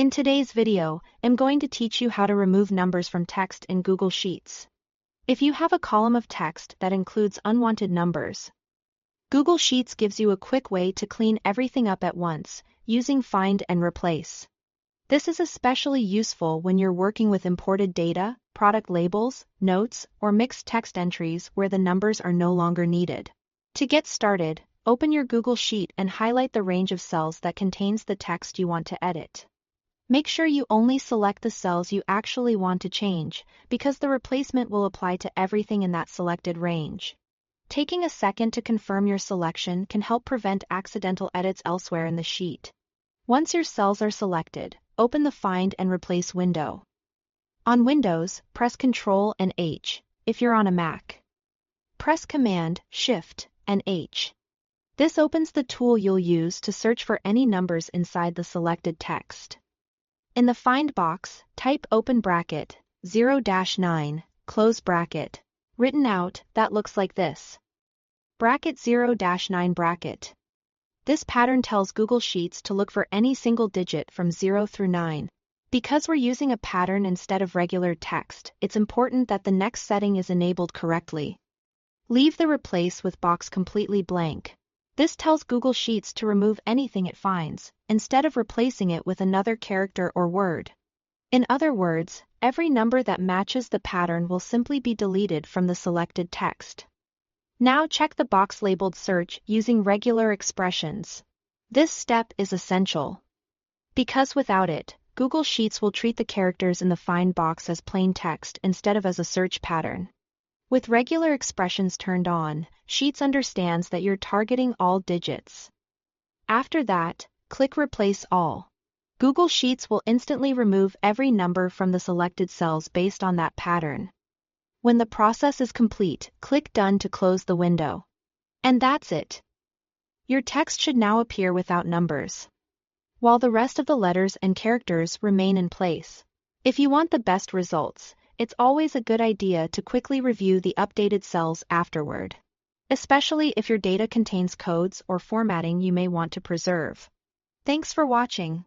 In today's video, I'm going to teach you how to remove numbers from text in Google Sheets. If you have a column of text that includes unwanted numbers, Google Sheets gives you a quick way to clean everything up at once, using Find and Replace. This is especially useful when you're working with imported data, product labels, notes, or mixed text entries where the numbers are no longer needed. To get started, open your Google Sheet and highlight the range of cells that contains the text you want to edit. Make sure you only select the cells you actually want to change, because the replacement will apply to everything in that selected range. Taking a second to confirm your selection can help prevent accidental edits elsewhere in the sheet. Once your cells are selected, open the Find and Replace window. On Windows, press Ctrl and H. If you're on a Mac, press Command, Shift, and H. This opens the tool you'll use to search for any numbers inside the selected text. In the Find box, type open bracket, 0-9, close bracket. Written out, that looks like this. Bracket 0-9 bracket. This pattern tells Google Sheets to look for any single digit from 0 through 9. Because we're using a pattern instead of regular text, it's important that the next setting is enabled correctly. Leave the Replace with box completely blank. This tells Google Sheets to remove anything it finds, instead of replacing it with another character or word. In other words, every number that matches the pattern will simply be deleted from the selected text. Now check the box labeled Search using regular expressions. This step is essential, because without it, Google Sheets will treat the characters in the Find box as plain text instead of as a search pattern. With regular expressions turned on, Sheets understands that you're targeting all digits. After that, click Replace All. Google Sheets will instantly remove every number from the selected cells based on that pattern. When the process is complete, click Done to close the window. And that's it. Your text should now appear without numbers, while the rest of the letters and characters remain in place. If you want the best results, it's always a good idea to quickly review the updated cells afterward, especially if your data contains codes or formatting you may want to preserve. Thanks for watching.